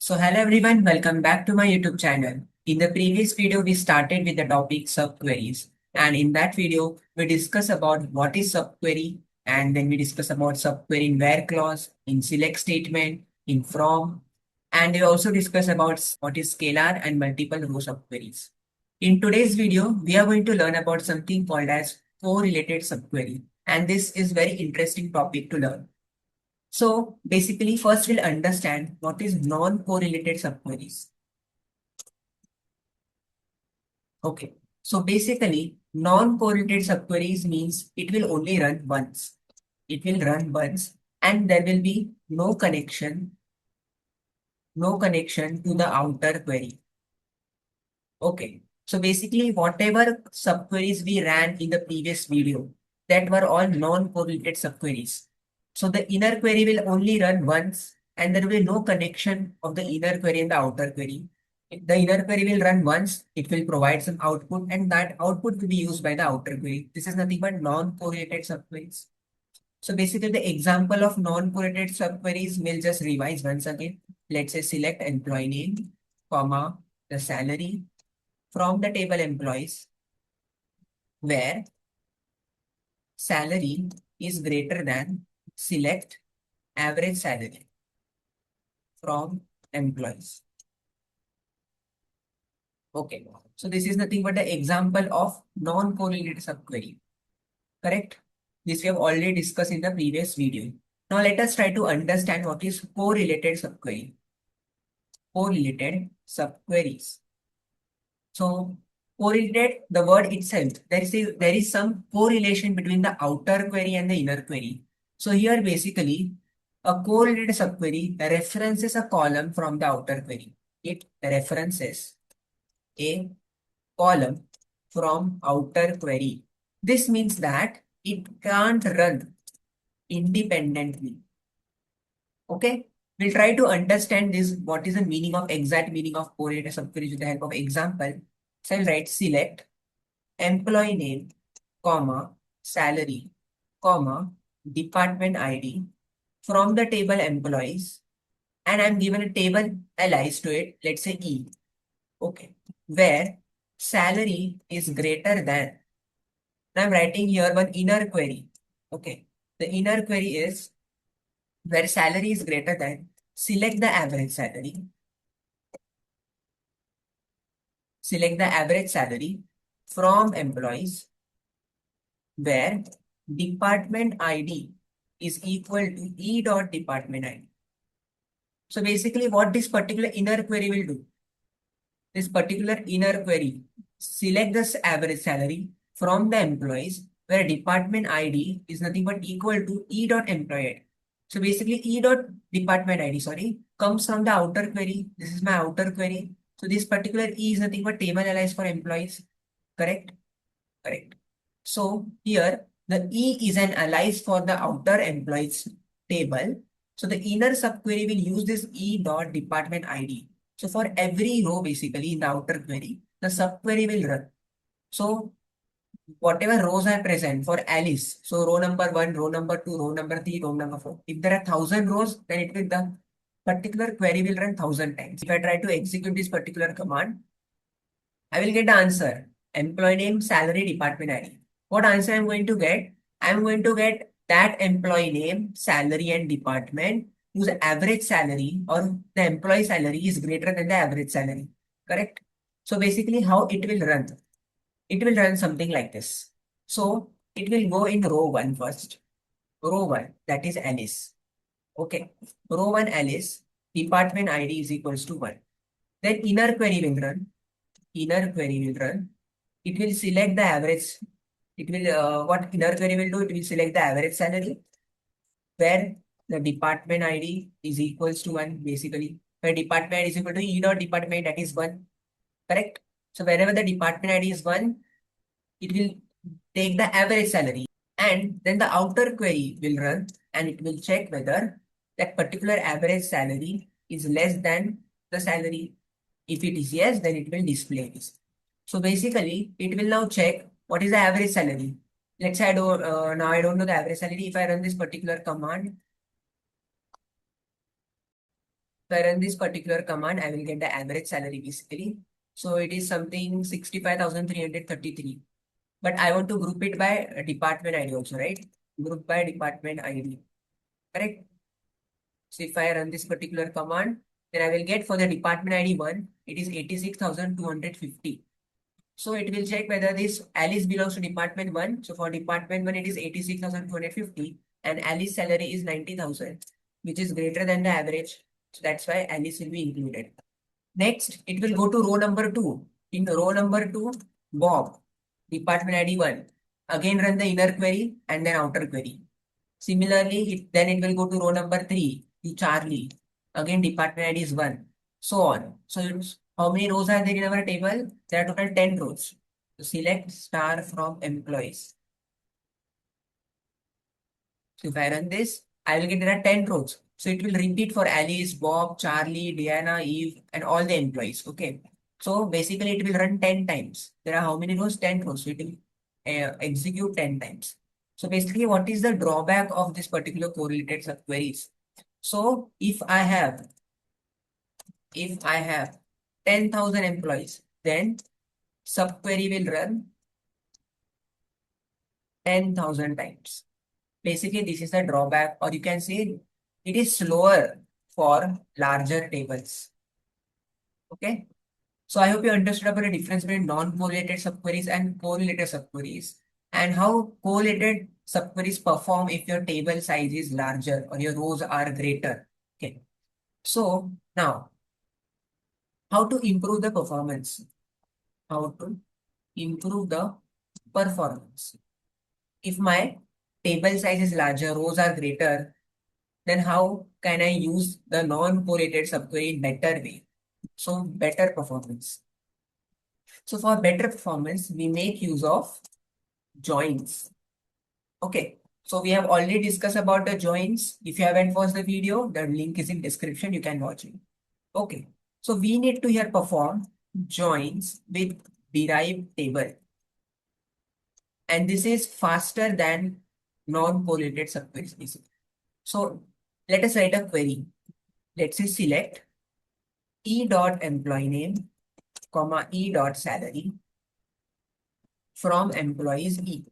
So hello everyone, welcome back to my YouTube channel. In the previous video, we started with the topic subqueries. And in that video, we discuss about what is subquery, and then we discuss about subquery in where clause, in select statement, in from, and we also discuss about what is scalar and multiple row subqueries. In today's video, we are going to learn about something called as correlated subquery. And this is very interesting topic to learn. So basically, first we'll understand what is non-correlated subqueries. Okay. So basically, non-correlated subqueries means it will only run once. It will run once and there will be no connection to the outer query. Okay. So basically, whatever subqueries we ran in the previous video, that were all non-correlated subqueries. So the inner query will only run once and there will be no connection of the inner query and the outer query. The inner query will run once, it will provide some output and that output will be used by the outer query. This is nothing but non-correlated subqueries. So basically the example of non-correlated subqueries we'll just revise once again. Let's say select employee name, comma, the salary from the table employees where salary is greater than select average salary from employees. Okay, so this is nothing but the example of non-correlated subquery, correct? This we have already discussed in the previous video. Now let us try to understand what is correlated subquery. Correlated subqueries. So correlated, the word itself, there is some correlation between the outer query and the inner query. So here basically a correlated subquery references a column from the outer query. It references a column from outer query. This means that it can't run independently. Okay, we'll try to understand this. What is the meaning of exact meaning of correlated subqueries with the help of example. So I'll write select employee name, comma, salary, comma, department ID from the table employees, and I'm given a table allies to it, let's say E. Okay, where salary is greater than. Now I'm writing here one inner query. Okay, the inner query is where salary is greater than, select the average salary. Select the average salary from employees where department ID is equal to E dot department ID. So basically what this particular inner query will do, this particular inner query, select this average salary from the employees where department ID is nothing but equal to E dot employee ID. So basically E dot department ID, sorry, comes from the outer query. This is my outer query. So this particular E is nothing but table alias for employees. Correct? Correct. So here the E is an alias for the outer employees table. So the inner subquery will use this E dot department ID. So for every row basically in the outer query, the subquery will run. So whatever rows are present for Alice, so row number 1, row number 2, row number 3, row number 4. If there are 1000 rows, then it will the particular query will run 1000 times. If I try to execute this particular command, I will get the answer. Employee name, salary, department ID. What answer I'm going to get? I'm going to get that employee name, salary, and department whose average salary or the employee salary is greater than the average salary. Correct? So basically, how it will run? It will run something like this. So it will go in row 1 first. Row 1, that is Alice. Okay. Row 1 Alice, department ID is equals to 1. Then inner query will run. Inner query will run. It will select the average. It will, what inner query will do? It will select the average salary where the department ID is equals to 1 basically. Where department ID is equal to E dot department, that is 1. Correct? So wherever the department ID is 1, it will take the average salary. And then the outer query will run and it will check whether that particular average salary is less than the salary. If it is yes, then it will display this. So basically, it will now check what is the average salary. Let's say now I don't know the average salary. If I run this particular command, If I run this particular command, I will get the average salary basically. So it is something 65,333. But I want to group it by department ID also, right? Group by department ID. Correct? So if I run this particular command, then I will get for the department ID 1, it is 86,250. So it will check whether this Alice belongs to department 1. So for department 1, it is 86,250 and Alice salary is 90,000, which is greater than the average. So that's why Alice will be included. Next, it will go to row number 2. In row number 2, Bob, department ID 1. Again run the inner query and then outer query. Similarly, then it will go to row number 3, to Charlie. Again, department ID is 1. So on. So how many rows are there in our table? There are total 10 rows. So select star from employees. So if I run this, I will get there are 10 rows. So it will repeat for Alice, Bob, Charlie, Diana, Eve, and all the employees. Okay. So basically it will run 10 times. There are how many rows? 10 rows. So it will execute 10 times. So basically what is the drawback of this particular correlated subqueries? So if I have 10,000 employees, then subquery will run 10,000 times. Basically, this is the drawback, or you can say it is slower for larger tables. Okay. So I hope you understood about the difference between non-correlated subqueries and correlated subqueries, and how correlated subqueries perform if your table size is larger or your rows are greater. Okay. So now, how to improve the performance? How to improve the performance? If my table size is larger, rows are greater, then how can I use the non-correlated subquery in better way? So better performance. So for better performance, we make use of joins. Okay. So we have already discussed about the joins. If you haven't watched the video, the link is in description. You can watch it. Okay. So we need to here perform joins with derived table. And this is faster than non-correlated subqueries. So let us write a query. Let's say select e.employee name, comma e.salary from employees E.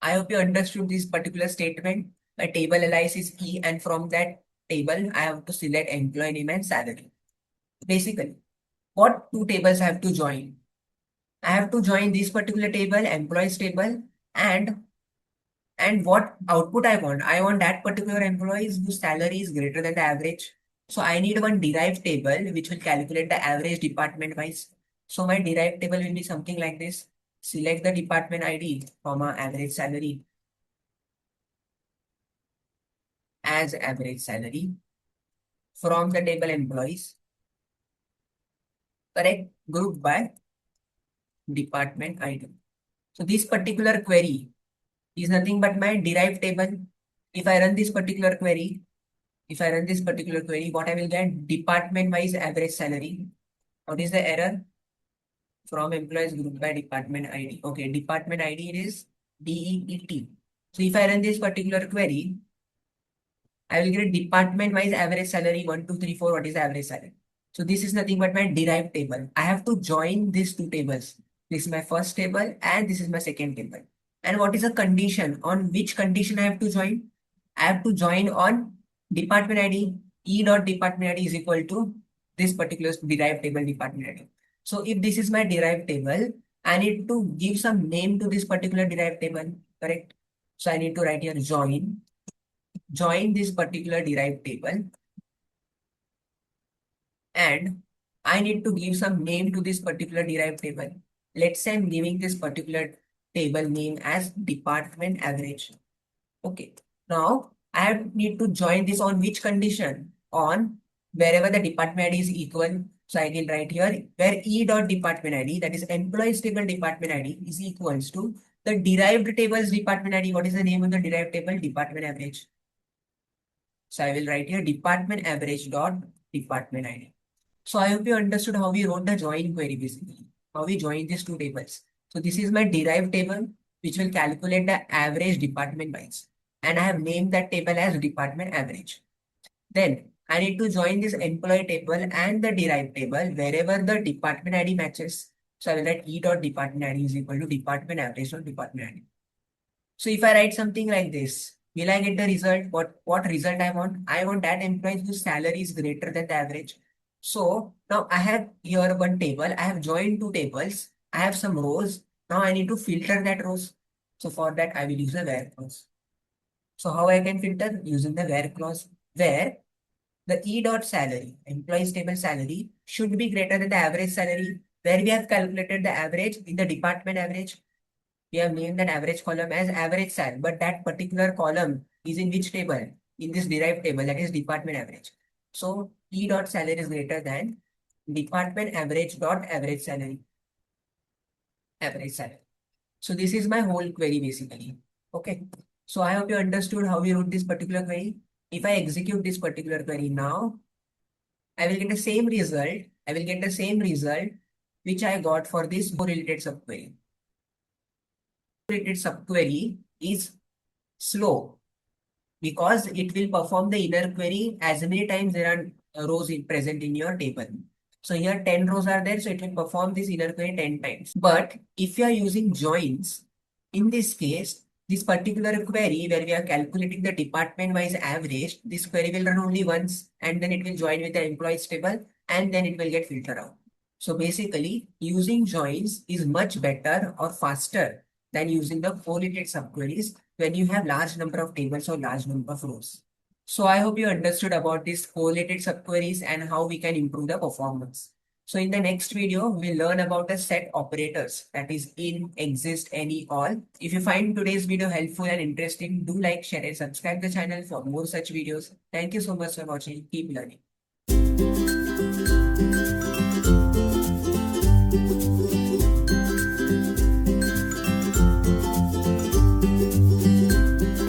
I hope you understood this particular statement. My table alias is E, and from that table, I have to select employee name and salary. Basically, what two tables I have to join? I have to join this particular table, employees table, and what output I want. I want that particular employees whose salary is greater than the average. So I need one derived table which will calculate the average department wise. So my derived table will be something like this. Select the department ID, comma average salary as average salary from the table employees. Correct? Group by department ID. So this particular query is nothing but my derived table. If I run this particular query, what I will get? Department wise average salary. What is the error? From employees group by department ID. Okay, department ID is DEET. So if I run this particular query, I will get department wise average salary 1, 2, 3, 4. What is the average salary? So this is nothing but my derived table. I have to join these two tables. This is my first table and this is my second table. And what is the condition? On which condition I have to join? I have to join on department ID. E.department ID is equal to this particular derived table department ID. So if this is my derived table, I need to give some name to this particular derived table, correct? So I need to write here join this particular derived table, and I need to give some name to this particular derived table. Let's say I'm giving this particular table name as department average. Okay. Now I need to join this on which condition? On wherever the department ID is equal. So I will write here where e.department ID, that is employees table department ID, is equals to the derived table's department ID. What is the name of the derived table? Department average. So I will write here department average dot department ID. So I hope you understood how we wrote the join query basically, how we join these two tables. So this is my derived table, which will calculate the average department wise. And I have named that table as department average. Then I need to join this employee table and the derived table wherever the department ID matches. So I will write E dot department ID is equal to department average dot department ID. So if I write something like this, will I get the result? What result I want? I want that employee whose salary is greater than the average. So now I have here one table. I have joined two tables. I have some rows. Now I need to filter that rows. So for that I will use a where clause. So how I can filter? Using the where clause, where the E dot salary, employee's table salary, should be greater than the average salary, where we have calculated the average in the department average. We have named that average column as average sal, but that particular column is in which table? In this derived table, that is department average. So E dot salary is greater than department average dot average salary. Average salary. So this is my whole query basically. Okay. So I hope you understood how we wrote this particular query. If I execute this particular query now, I will get the same result. I will get the same result which I got for this correlated subquery. Correlated subquery is slow because it will perform the inner query as many times there are rows present in your table. So here 10 rows are there, so it will perform this inner query 10 times. But if you are using joins, in this case, this particular query where we are calculating the department-wise average, this query will run only once and then it will join with the employees table and then it will get filtered out. So basically, using joins is much better or faster than using the correlated subqueries when you have large number of tables or large number of rows. So I hope you understood about these correlated subqueries and how we can improve the performance. So in the next video, we'll learn about the set operators, that is in, exist, any, all. If you find today's video helpful and interesting, do like, share and subscribe the channel for more such videos. Thank you so much for watching. Keep learning.